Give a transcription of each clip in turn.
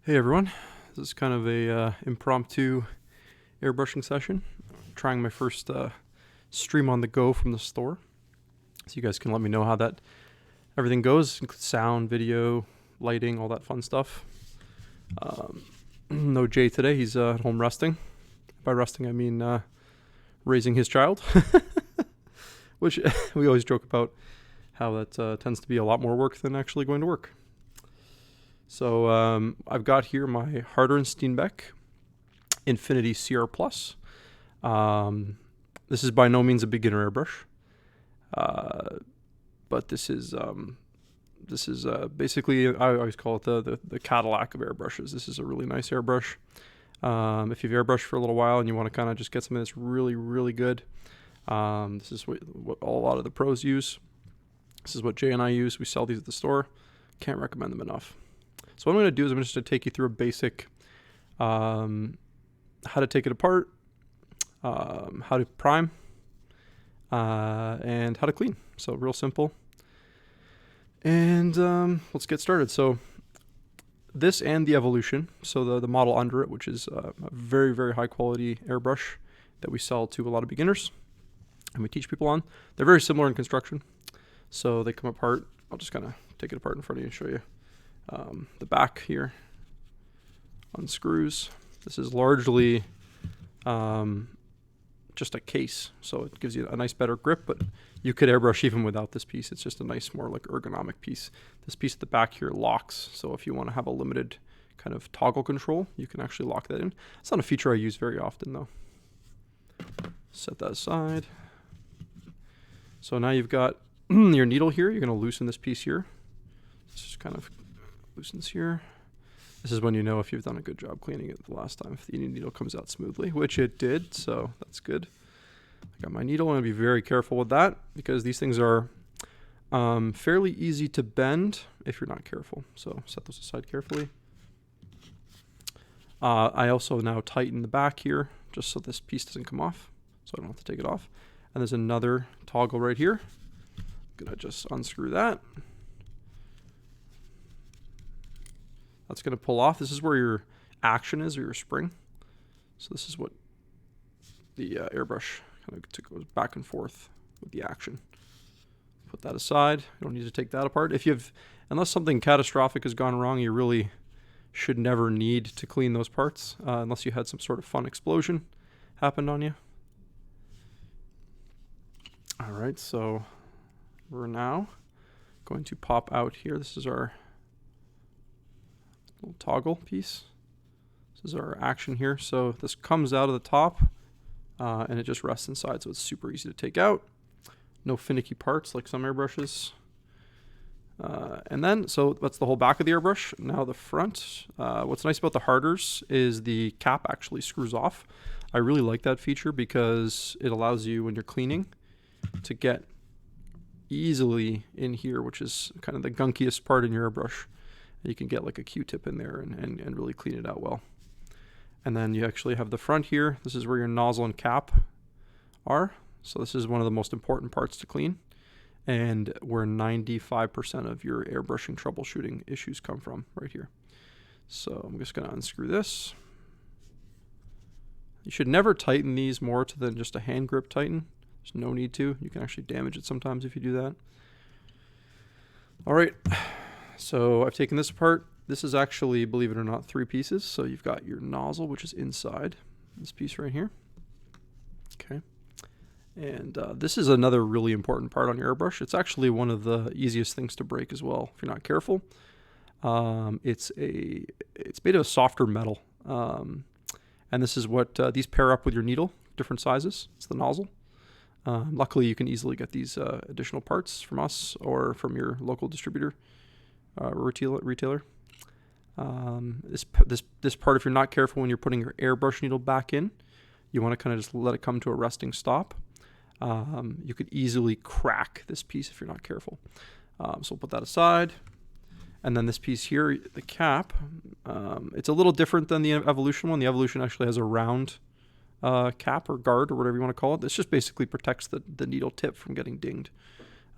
Hey everyone, this is kind of a impromptu airbrushing session. I'm trying my first stream on the go from the store, so you guys can let me know how that everything goes, sound, video, lighting, all that fun stuff. No Jay today; he's at home resting. By resting, I mean raising his child, which we always joke about how that tends to be a lot more work than actually going to work. So I've got here my Harder & Steenbeck Infinity CRPlus. This is by no means a beginner airbrush, but this is basically, I always call it the Cadillac of airbrushes. This is a really nice airbrush. If you've airbrushed for a little while and you want to kind of just get something that's really, really good, this is what a lot of the pros use. This is what Jay and I use. We sell these at the store. Can't recommend them enough. So what I'm going to do is I'm just going to take you through a basic how to take it apart, how to prime, and how to clean. So real simple. And let's get started. So this and the Evolution, so the model under it, which is a very, very high quality airbrush that we sell to a lot of beginners and we teach people on. They're very similar in construction. So they come apart. I'll just kind of take it apart in front of you and show you. The back here unscrews. This is largely just a case, so it gives you a nice better grip, but you could airbrush even without this piece. It's just a nice, more like ergonomic piece. This piece at the back here locks, so if you want to have a limited kind of toggle control, you can actually lock that in. It's not a feature I use very often though. Set that aside. So now you've got your needle here. You're going to loosen this piece here. This just kind of loosens here. This is when you know if you've done a good job cleaning it the last time, if the needle comes out smoothly, which it did, so that's good. I got my needle. I'm going to be very careful with that because these things are fairly easy to bend if you're not careful. So set those aside carefully. I also now tighten the back here just so this piece doesn't come off, so I don't have to take it off. And there's another toggle right here. I'm going to just unscrew that. That's going to pull off. This is where your action is, or your spring. So this is what the airbrush kind of goes back and forth with the action. Put that aside. You don't need to take that apart. Unless something catastrophic has gone wrong, you really should never need to clean those parts, unless you had some sort of fun explosion happened on you. All right, so we're now going to pop out here. This is our little toggle piece. This is our action here. So this comes out of the top and it just rests inside, so it's super easy to take out. No finicky parts like some airbrushes. And then, so that's the whole back of the airbrush. Now the front. What's nice about the Harders is the cap actually screws off. I really like that feature because it allows you, when you're cleaning, to get easily in here, which is kind of the gunkiest part in your airbrush. You can get like a Q-tip in there and really clean it out well. And then you actually have the front here. This is where your nozzle and cap are. So this is one of the most important parts to clean, and where 95% of your airbrushing troubleshooting issues come from, right here. So I'm just going to unscrew this. You should never tighten these more than just a hand grip tighten. There's no need to. You can actually damage it sometimes if you do that. All right. So I've taken this apart. This is actually, believe it or not, 3 pieces. So you've got your nozzle, which is inside this piece right here. Okay. And this is another really important part on your airbrush. It's actually one of the easiest things to break as well if you're not careful. It's made of a softer metal. And this is what these pair up with your needle, different sizes. It's the nozzle. Luckily, you can easily get these additional parts from us or from your local distributor. Retailer. This part, if you're not careful when you're putting your airbrush needle back in, you want to kind of just let it come to a resting stop. You could easily crack this piece if you're not careful. So we'll put that aside. And then this piece here, the cap, it's a little different than the Evolution one. The Evolution actually has a round cap or guard or whatever you want to call it. This just basically protects the needle tip from getting dinged.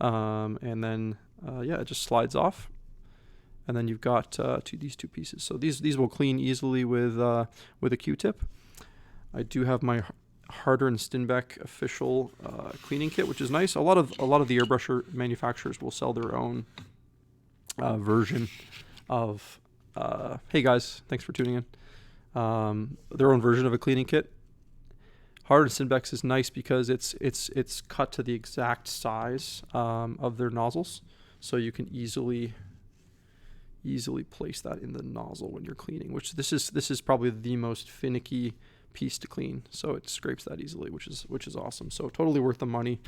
And then, yeah, it just slides off. and then you've got these two pieces. So these will clean easily with a Q-tip. I do have my Harder and Steinbeck official cleaning kit, which is nice. A lot of the airbrush manufacturers will sell their own version of. Hey guys, thanks for tuning in. Their own version of a cleaning kit. Harder and Steinbeck's is nice because it's cut to the exact size of their nozzles, so you can easily place that in the nozzle when you're cleaning. Which this is probably the most finicky piece to clean, so it scrapes that easily, which is awesome. So totally worth the money.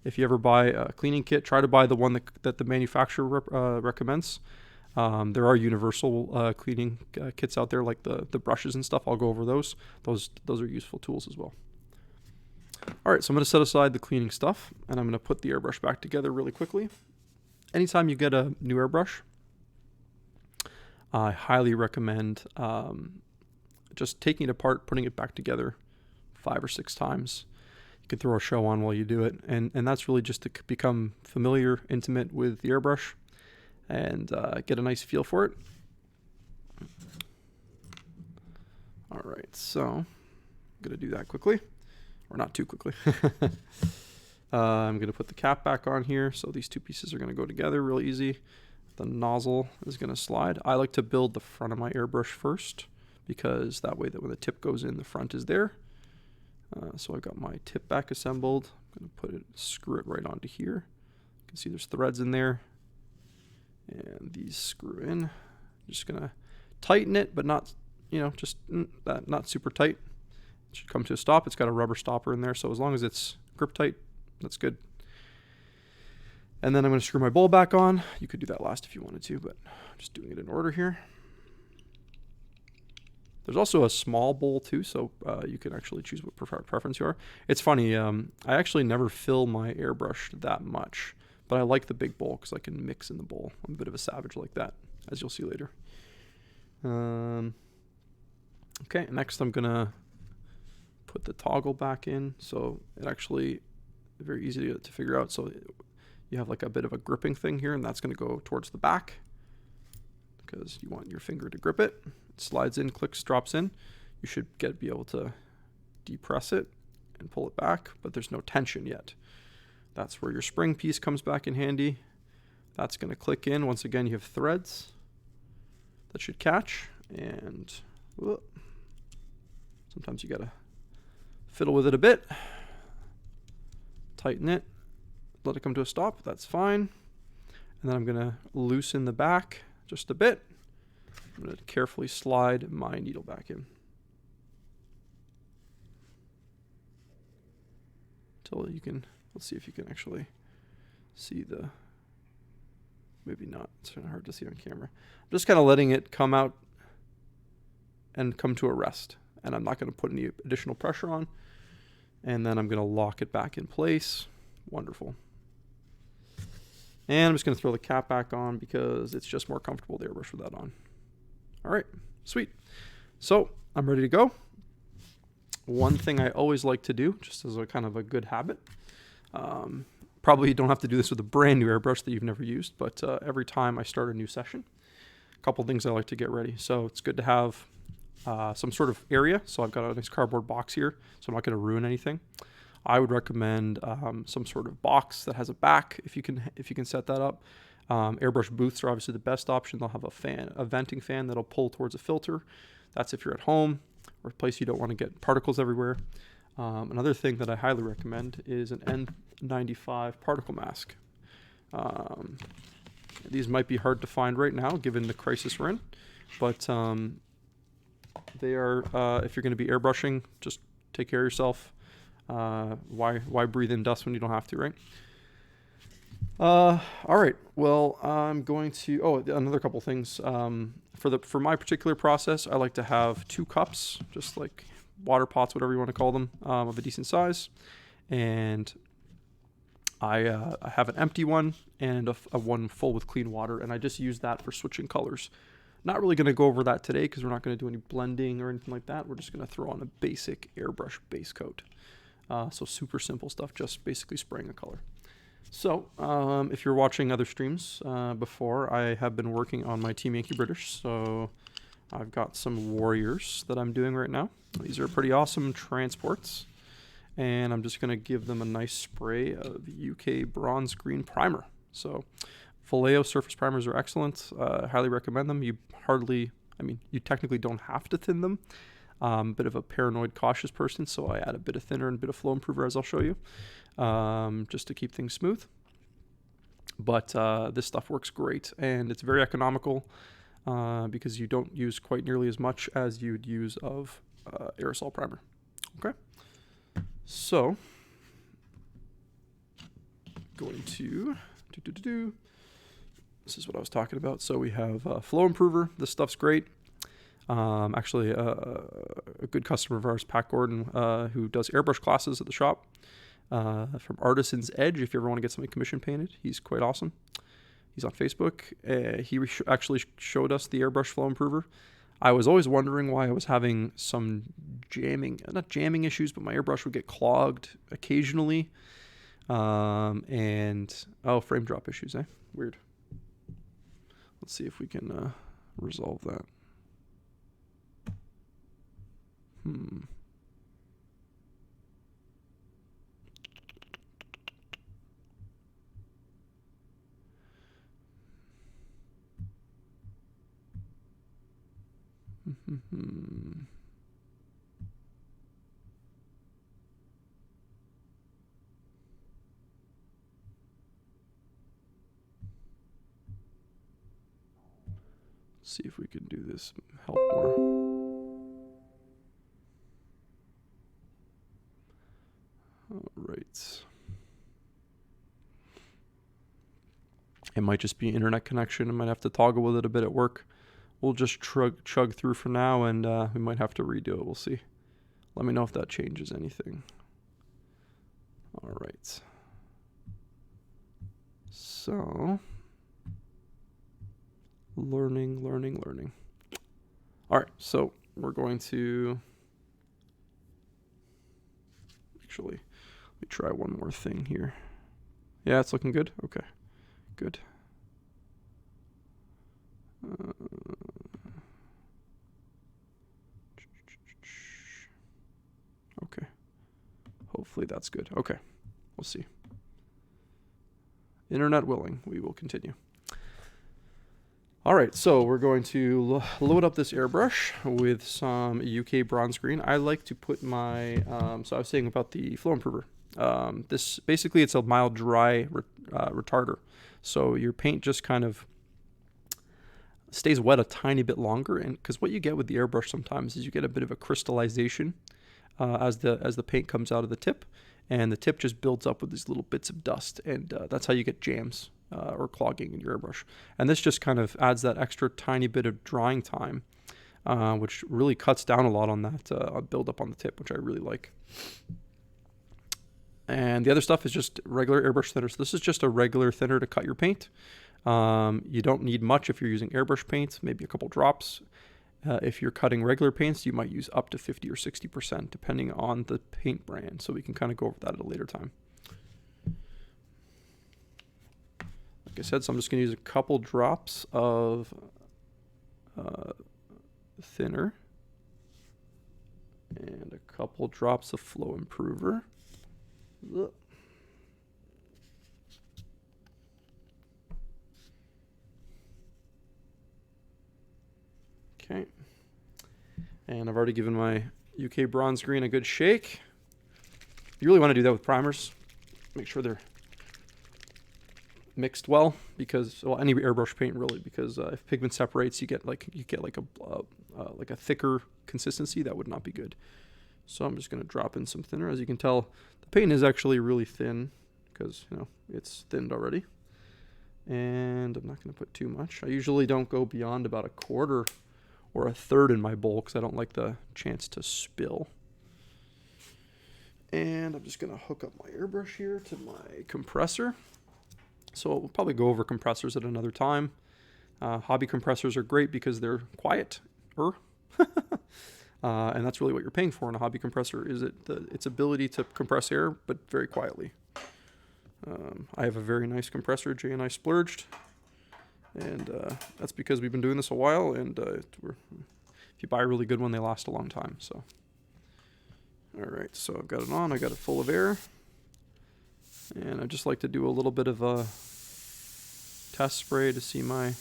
If you ever buy a cleaning kit, try to buy the one that the manufacturer recommends. There are universal cleaning kits out there, like the brushes and stuff. I'll go over those. Those are useful tools as well. All right, so I'm going to set aside the cleaning stuff, and I'm going to put the airbrush back together really quickly. Anytime you get a new airbrush, I highly recommend just taking it apart, putting it back together 5 or 6 times. You can throw a show on while you do it, and that's really just to become familiar, intimate with the airbrush, and get a nice feel for it. All right, so I'm going to do that quickly, or not too quickly. I'm going to put the cap back on here, so these two pieces are going to go together real easy. The nozzle is going to slide. I like to build the front of my airbrush first, because that way that when the tip goes in, the front is there. So I've got my tip back assembled. I'm going to screw it right onto here. You can see there's threads in there, and these screw in. I'm just going to tighten it, but not, not super tight. It should come to a stop. It's got a rubber stopper in there, so as long as it's grip tight, that's good. And then I'm going to screw my bowl back on. You could do that last if you wanted to, but I'm just doing it in order here. There's also a small bowl too, so you can actually choose what preference you are. It's funny, I actually never fill my airbrush that much, but I like the big bowl because I can mix in the bowl. I'm a bit of a savage like that, as you'll see later. Okay, next I'm gonna put the toggle back in, so it actually very easy to figure out. So you have like a bit of a gripping thing here, and that's gonna go towards the back because you want your finger to grip it. Slides in, clicks, drops in. You should be able to depress it and pull it back, but there's no tension yet. That's where your spring piece comes back in handy. That's going to click in. Once again, you have threads that should catch, and sometimes you gotta fiddle with it a bit. Tighten it, let it come to a stop. That's fine. And then I'm gonna loosen the back just a bit. I'm going to carefully slide my needle back in until you can, let's see if you can actually see the, maybe not, it's kind of hard to see on camera. I'm just kind of letting it come out and come to a rest, and I'm not going to put any additional pressure on, and then I'm going to lock it back in place. Wonderful. And I'm just going to throw the cap back on because it's just more comfortable to airbrush with that on. All right, sweet. So I'm ready to go. One thing I always like to do, just as a kind of a good habit, probably you don't have to do this with a brand new airbrush that you've never used, but every time I start a new session, a couple things I like to get ready. So it's good to have some sort of area. So I've got a nice cardboard box here, so I'm not going to ruin anything. I would recommend some sort of box that has a back if you can set that up. Airbrush booths are obviously the best option. They'll have a venting fan that'll pull towards a filter. That's if you're at home or a place you don't want to get particles everywhere. Another thing that I highly recommend is an N95 particle mask. These might be hard to find right now given the crisis we're in, but they are, if you're going to be airbrushing, just take care of yourself. Why breathe in dust when you don't have to, right? All right. Well, I'm going to, another couple things. For my particular process, I like to have 2 cups, just like water pots, whatever you want to call them, of a decent size. And I have an empty one and a one full with clean water, and I just use that for switching colors. Not really going to go over that today because we're not going to do any blending or anything like that. We're just going to throw on a basic airbrush base coat. So super simple stuff, just basically spraying a color. So, if you're watching other streams before, I have been working on my Team Yankee British. So, I've got some Warriors that I'm doing right now. These are pretty awesome transports. And I'm just going to give them a nice spray of UK Bronze Green Primer. So, Vallejo surface primers are excellent. Highly recommend them. You technically don't have to thin them. Bit of a paranoid, cautious person, so I add a bit of thinner and a bit of flow improver, as I'll show you, just to keep things smooth. But this stuff works great, and it's very economical because you don't use quite nearly as much as you'd use of aerosol primer. Okay, so going to this is what I was talking about. So we have flow improver. This stuff's great. Actually, a good customer of ours, Pat Gordon, who does airbrush classes at the shop, from Artisan's Edge. If you ever want to get something commission painted, he's quite awesome. He's on Facebook. He actually showed us the airbrush flow improver. I was always wondering why I was having some not jamming issues, but my airbrush would get clogged occasionally. Frame drop issues, eh? Weird. Let's see if we can resolve that. See if we can do this help more. All right. It might just be internet connection. I might have to toggle with it a bit at work. We'll just chug through for now, and we might have to redo it. We'll see. Let me know if that changes anything. All right. So, learning. All right, so we're going to actually, let me try one more thing here. Yeah, it's looking good. Okay, good. Okay, hopefully that's good. Okay, we'll see. Internet willing, we will continue. All right, so we're going to load up this airbrush with some UK bronze green. I like to put my, so I was saying about the flow improver. This basically, it's a mild dry retarder. So your paint just kind of stays wet a tiny bit longer, and because what you get with the airbrush sometimes is you get a bit of a crystallization as the paint comes out of the tip, and the tip just builds up with these little bits of dust, and that's how you get jams or clogging in your airbrush. And this just kind of adds that extra tiny bit of drying time, which really cuts down a lot on that buildup on the tip, which I really like. And the other stuff is just regular airbrush thinner. So this is just a regular thinner to cut your paint. You don't need much if you're using airbrush paints, maybe a couple drops. If you're cutting regular paints, you might use up to 50 or 60% depending on the paint brand. So we can kind of go over that at a later time. Like I said, so I'm just going to use a couple drops of thinner and a couple drops of flow improver. Okay, and I've already given my UK bronze green a good shake. You really want to do that with primers. Make sure they're mixed well, because any airbrush paint really, because if pigment separates, you get like a thicker consistency that would not be good. So I'm just going to drop in some thinner. As you can tell, the paint is actually really thin because it's thinned already. And I'm not going to put too much. I usually don't go beyond about a quarter or a third in my bowl because I don't like the chance to spill. And I'm just going to hook up my airbrush here to my compressor. So we'll probably go over compressors at another time. Hobby compressors are great because they're quieter. And that's really what you're paying for in a hobby compressor, is its ability to compress air, but very quietly. I have a very nice compressor, Jay and I splurged. And that's because we've been doing this a while, and if you buy a really good one, they last a long time. So, all right, so I've got it on. I got it full of air, and I just like to do a little bit of a test spray to see my.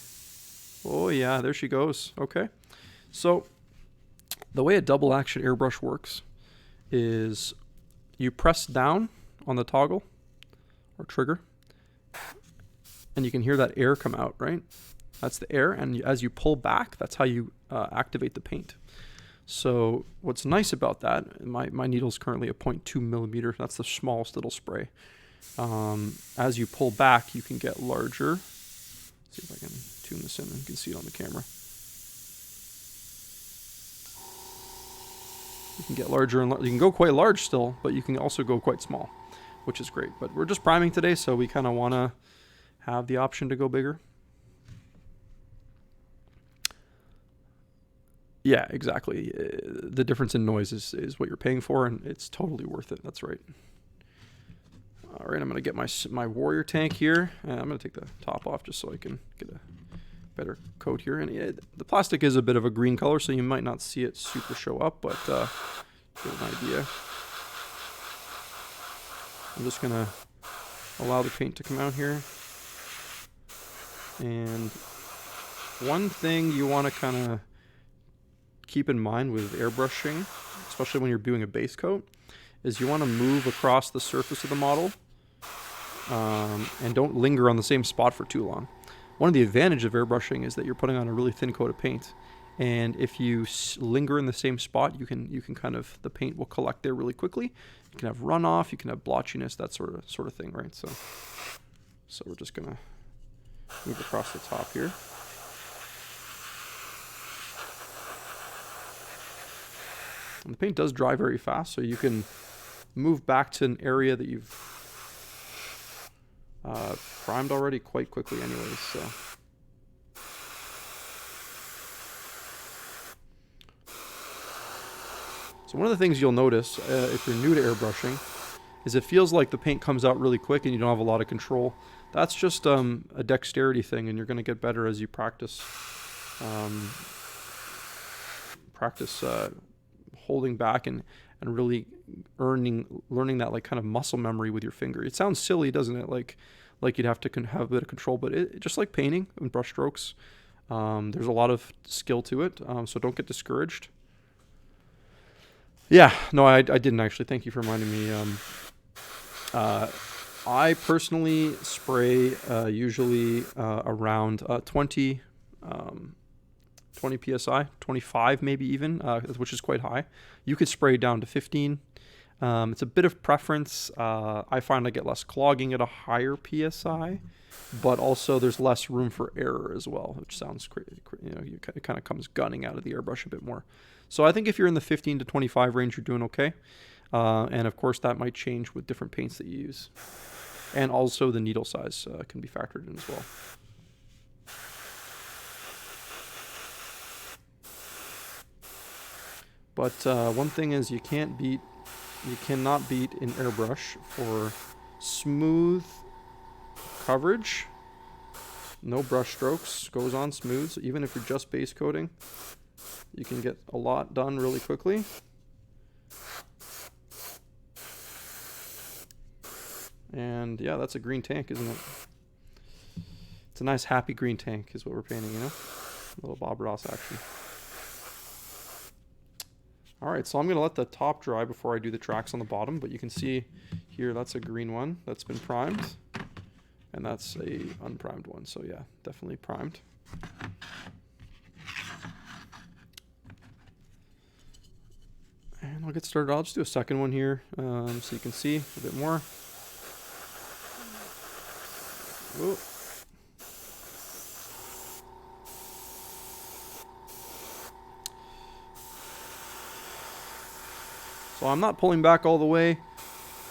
Oh yeah, there she goes. Okay, so the way a double action airbrush works is you press down on the toggle or trigger, and you can hear that air come out, right? That's the air, and as you pull back, that's how you activate the paint. So what's nice about that, my needle's currently a 0.2 millimeter. That's the smallest it'll spray. As you pull back, you can get larger. Let's see if I can tune this in and you can see it on the camera. You can get larger and you can go quite large still, but you can also go quite small, which is great. But we're just priming today, so we kind of want to have the option to go bigger. Yeah, exactly. The difference in noise is what you're paying for, and it's totally worth it. That's right. All right, I'm going to get my warrior tank here, and I'm going to take the top off just so I can get a better coat here. And the plastic is a bit of a green color, so you might not see it super show up, but get an idea. I'm just going to allow the paint to come out here. And one thing you want to kind of keep in mind with airbrushing, especially when you're doing a base coat, is you want to move across the surface of the model and don't linger on the same spot for too long. One of the advantages of airbrushing is that you're putting on a really thin coat of paint, and if you linger in the same spot, you can kind of, the paint will collect there really quickly. You can have runoff, you can have blotchiness, that sort of thing, right? So we're just gonna move across the top here. And the paint does dry very fast, so you can move back to an area that you've primed already quite quickly anyways. So one of the things you'll notice if you're new to airbrushing is it feels like the paint comes out really quick and you don't have a lot of control. That's just a dexterity thing, and you're going to get better as you practice holding back and really learning that like kind of muscle memory with your finger. It sounds silly, doesn't it? Like you'd have to have a bit of control, but it just like painting and brush strokes, there's a lot of skill to it. So don't get discouraged. Yeah, no, I didn't actually. Thank you for reminding me. I personally spray usually around 20 psi, 25 maybe even, which is quite high. You could spray down to 15. It's a bit of preference. I find I get less clogging at a higher psi, but also there's less room for error as well, which sounds crazy. It kind of comes gunning out of the airbrush a bit more. So I think if you're in the 15 to 25 range, you're doing okay. And of course that might change with different paints that you use. And also the needle size can be factored in as well. But one thing is you cannot beat an airbrush for smooth coverage. No brush strokes, goes on smooth. So even if you're just base coating, you can get a lot done really quickly. And yeah, that's a green tank, isn't it? It's a nice happy green tank is what we're painting, you know? A little Bob Ross action. All right, so I'm gonna let the top dry before I do the tracks on the bottom, but you can see here, that's a green one that's been primed, and that's a unprimed one. So yeah, definitely primed. And I'll get started. I'll just do a second one here so you can see a bit more. Whoa. So I'm not pulling back all the way.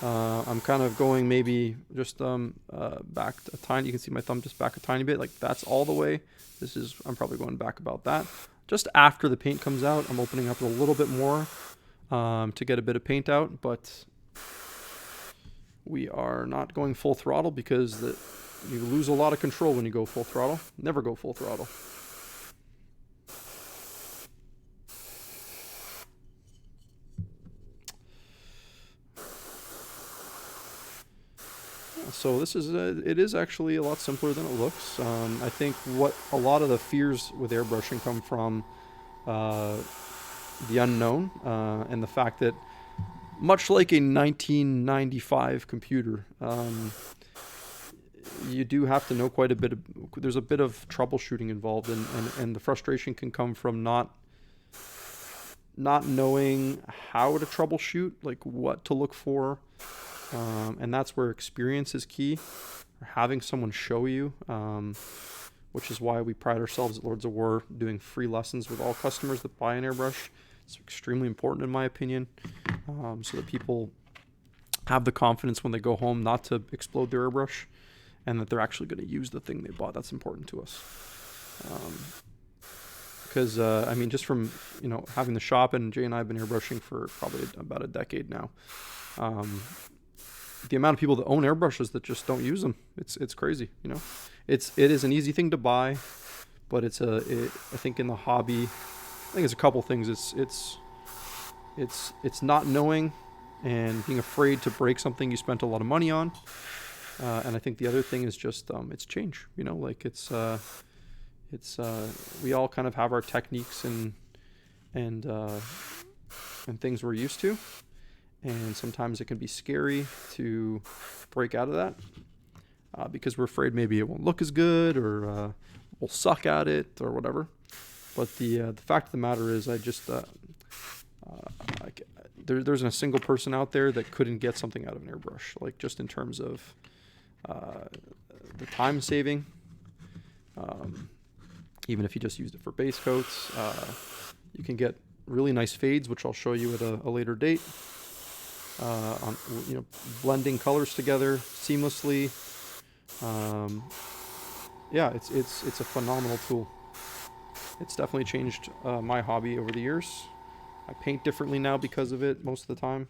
I'm kind of going maybe just back a tiny. You can see my thumb just back a tiny bit. Like that's all the way. I'm probably going back about that. Just after the paint comes out, I'm opening up a little bit more to get a bit of paint out. But We are not going full throttle because you lose a lot of control when you go full throttle. Never go full throttle. So this is it is actually a lot simpler than it looks. I think what a lot of the fears with airbrushing come from the unknown and the fact that, much like a 1995 computer, you do have to know quite a bit. There's a bit of troubleshooting involved, and the frustration can come from not knowing how to troubleshoot, like what to look for. And that's where experience is key, or having someone show you, which is why we pride ourselves at Lords of War doing free lessons with all customers that buy an airbrush. It's extremely important in my opinion, so that people have the confidence when they go home not to explode their airbrush, and that they're actually going to use the thing they bought. That's important to us. Because I mean, just from having the shop, and Jay and I have been airbrushing for probably about a decade now. The amount of people that own airbrushes that just don't use them, it's crazy. It is an easy thing to buy, but I think in the hobby, I think it's a couple things. It's not knowing and being afraid to break something you spent a lot of money on, and I think the other thing is just it's change. Like we all kind of have our techniques and things we're used to. And sometimes it can be scary to break out of that because we're afraid maybe it won't look as good, or we'll suck at it, or whatever. But the fact of the matter is, there's a single person out there that couldn't get something out of an airbrush, like just in terms of the time saving. Even if you just used it for base coats, you can get really nice fades, which I'll show you at a later date. On blending colors together seamlessly. Yeah, it's a phenomenal tool. It's definitely changed my hobby over the years. I paint differently now because of it most of the time.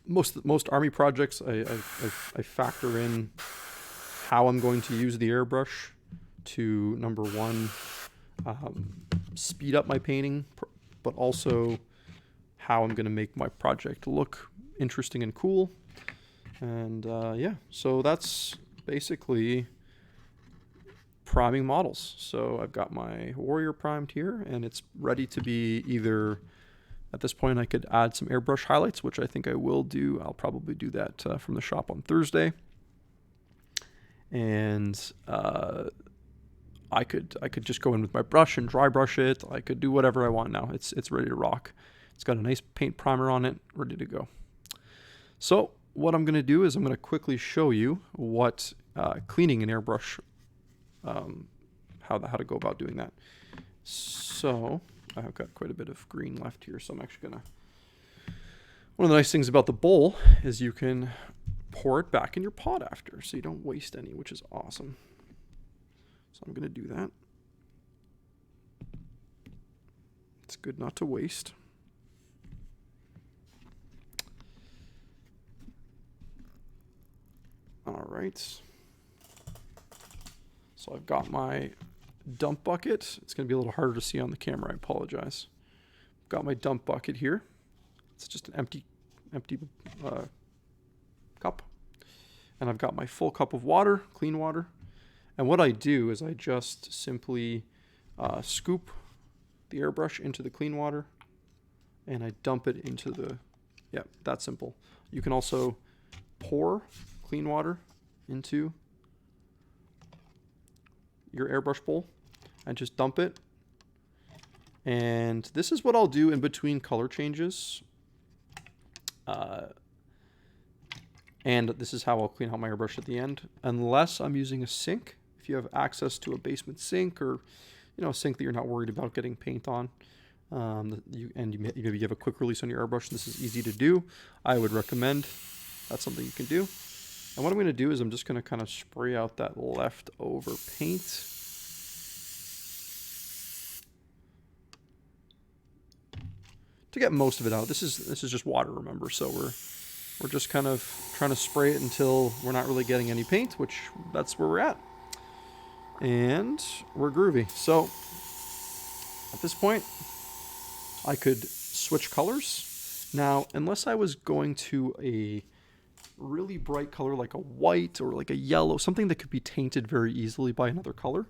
Most army projects, I factor in how I'm going to use the airbrush to, number one, speed up my painting, but also how I'm going to make my project look interesting and cool. And yeah, so that's basically priming models. So I've got my warrior primed here, and it's ready to be either, at this point I could add some airbrush highlights, which I think I will do. I'll probably do that from the shop on Thursday. And I could just go in with my brush and dry brush it. I could do whatever I want now. It's ready to rock. It's got a nice paint primer on it, ready to go. So what I'm going to do is I'm going to quickly show you what cleaning an airbrush, how to go about doing that. So I've got quite a bit of green left here, so I'm actually going to... One of the nice things about the bowl is you can pour it back in your pot after, so you don't waste any, which is awesome. So I'm going to do that. It's good not to waste. All right. So I've got my dump bucket. It's going to be a little harder to see on the camera. I apologize. I've got my dump bucket here. It's just an empty cup. And I've got my full cup of water, clean water. And what I do is I just simply scoop the airbrush into the clean water, and I dump it into the, yeah, that simple. You can also pour clean water into your airbrush bowl and just dump it. And this is what I'll do in between color changes. And this is how I'll clean out my airbrush at the end, unless I'm using a sink. If you have access to a basement sink, or a sink that you're not worried about getting paint on, maybe you have a quick release on your airbrush, and this is easy to do, I would recommend that's something you can do. And what I'm going to do is I'm just going to kind of spray out that leftover paint. to get most of it out. This is just water, remember, so we're just kind of trying to spray it until we're not really getting any paint, which that's where we're at. And we're groovy. So at this point, I could switch colors. Now, unless I was going to a really bright color like a white or like a yellow, something that could be tainted very easily by another color,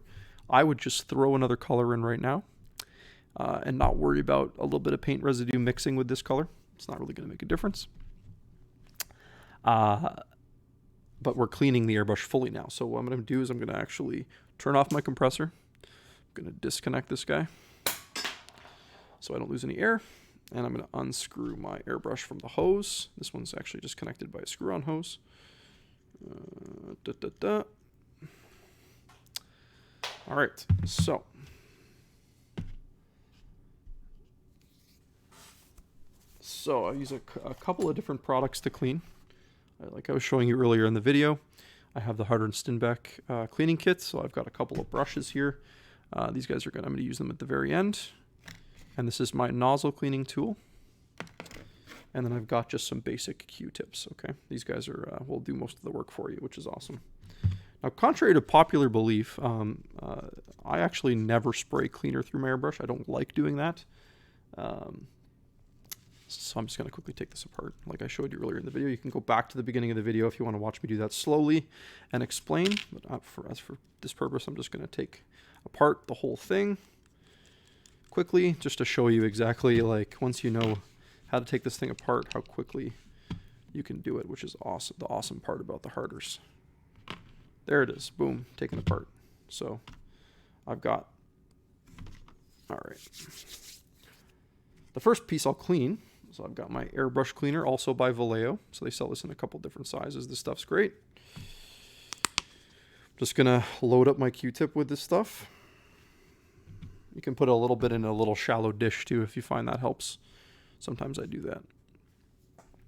I would just throw another color in right now and not worry about a little bit of paint residue mixing with this color. It's not really going to make a difference. But we're cleaning the airbrush fully now. So what I'm going to do is I'm going to actually turn off my compressor. I'm going to disconnect this guy so I don't lose any air. And I'm going to unscrew my airbrush from the hose. This one's actually just connected by a screw-on hose. All right, so I use a couple of different products to clean. Like I was showing you earlier in the video, I have the Harder & Stinbeck cleaning kit. So I've got a couple of brushes here. These guys I'm going to use them at the very end. And this is my nozzle cleaning tool. And then I've got just some basic Q-tips, okay? These guys will do most of the work for you, which is awesome. Now, contrary to popular belief, I actually never spray cleaner through my airbrush. I don't like doing that. So I'm just going to quickly take this apart. Like I showed you earlier in the video, you can go back to the beginning of the video if you want to watch me do that slowly and explain. But as for this purpose, I'm just going to take apart the whole thing quickly, just to show you exactly, like, once you know how to take this thing apart, how quickly you can do it, which is awesome. The awesome part about the Harders. There it is, boom, taken apart. So I've got, all right. The first piece I'll clean, so I've got my airbrush cleaner, also by Vallejo. So they sell this in a couple different sizes. This stuff's great. Just gonna load up my Q-tip with this stuff. You can put a little bit in a little shallow dish too if you find that helps. Sometimes I do that.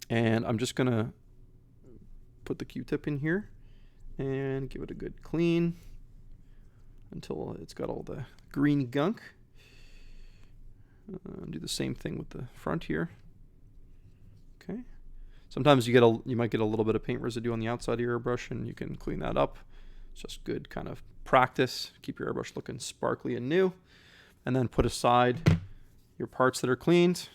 And I'm just gonna put the Q-tip in here and give it a good clean until it's got all the green gunk. Do the same thing with the front here. Okay. Sometimes you might get a little bit of paint residue on the outside of your airbrush, and you can clean that up. It's just good kind of practice. Keep your airbrush looking sparkly and new. And then put aside your parts that are cleaned.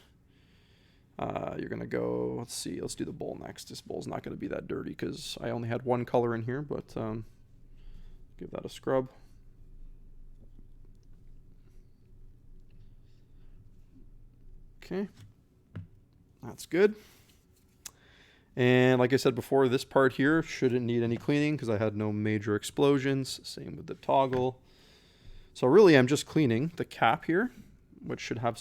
You're going to go, let's do the bowl next. This bowl's not going to be that dirty because I only had one color in here, but give that a scrub. Okay, that's good. And like I said before, this part here shouldn't need any cleaning because I had no major explosions. Same with the toggle. So really I'm just cleaning the cap here, which should have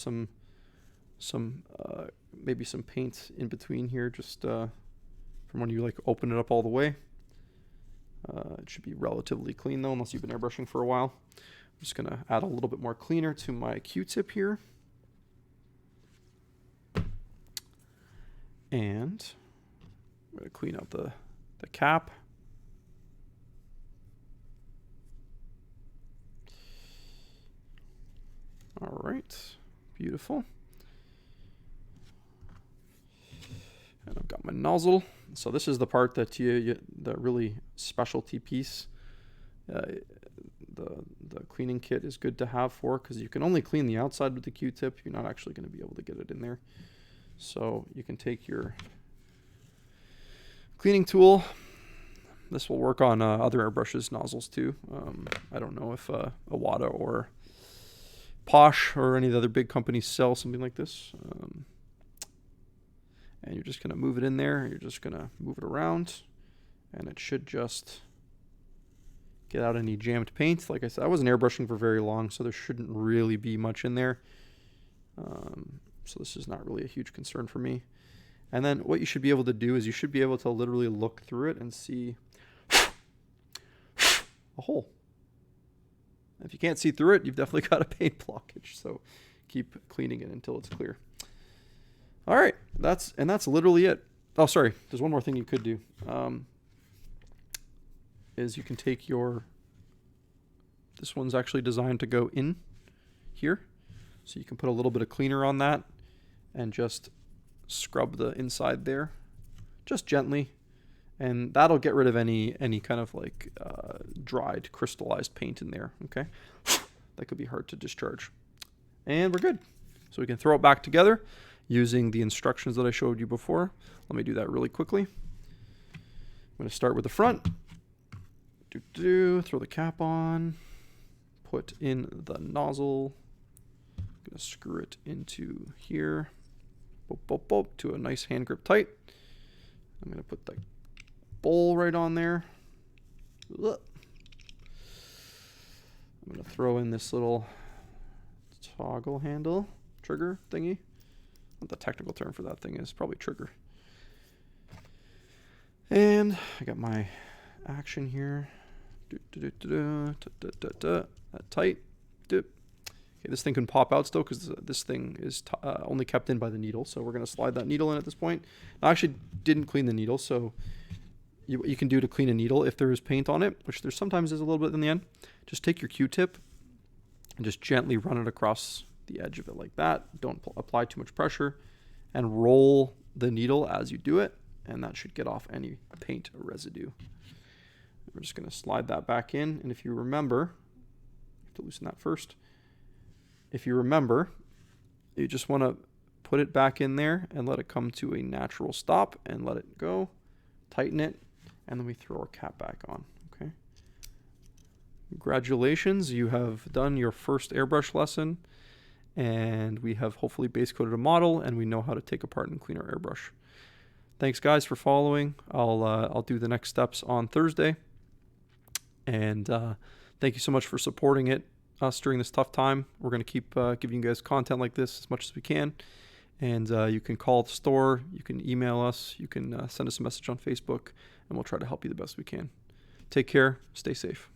maybe some paint in between here, just from when you like open it up all the way. It should be relatively clean though, unless you've been airbrushing for a while. I'm just gonna add a little bit more cleaner to my Q-tip here. And I'm gonna clean out the cap. All right, beautiful. And I've got my nozzle. So this is the part that the really specialty piece. The cleaning kit is good to have for, because you can only clean the outside with the Q-tip. You're not actually going to be able to get it in there. So you can take your cleaning tool. This will work on other airbrushes nozzles too. I don't know if Iwata or Posh or any of the other big companies sell something like this. And you're just going to move it in there. You're just going to move it around, and it should just get out any jammed paint. Like I said, I wasn't airbrushing for very long, so there shouldn't really be much in there. So this is not really a huge concern for me. And then what you should be able to do is you should be able to literally look through it and see a hole. If you can't see through it, you've definitely got a paint blockage. So keep cleaning it until it's clear. All right, that's literally it. Oh, sorry, there's one more thing you could do. Is you can take this one's actually designed to go in here. So you can put a little bit of cleaner on that and just scrub the inside there, just gently. And that'll get rid of any kind of like dried crystallized paint in there, okay? That could be hard to discharge. And we're good. So we can throw it back together using the instructions that I showed you before. Let me do that really quickly. I'm going to start with the front. Throw the cap on. Put in the nozzle. I'm going to screw it into here. To a nice hand grip tight. I'm going to put the bowl right on there. I'm going to throw in this little toggle handle trigger thingy. What the technical term for that thing is, probably trigger. And I got my action here. That tight. Okay, this thing can pop out still because this thing is only kept in by the needle. So we're going to slide that needle in at this point. I actually didn't clean the needle, so what you can do to clean a needle if there is paint on it, which there sometimes is a little bit in the end, just take your Q-tip and just gently run it across the edge of it like that. Don't apply too much pressure, and roll the needle as you do it, and that should get off any paint residue. We're just going to slide that back in, and if you remember, you have to loosen that first. If you remember, you just want to put it back in there and let it come to a natural stop and let it go. Tighten it, and then we throw our cap back on. Okay. Congratulations, you have done your first airbrush lesson, and we have hopefully base coated a model, and we know how to take apart and clean our airbrush. Thanks guys for following. I'll do the next steps on Thursday, and thank you so much for supporting us during this tough time. We're going to keep giving you guys content like this as much as we can. And you can call the store, you can email us, you can send us a message on Facebook, and we'll try to help you the best we can. Take care, stay safe.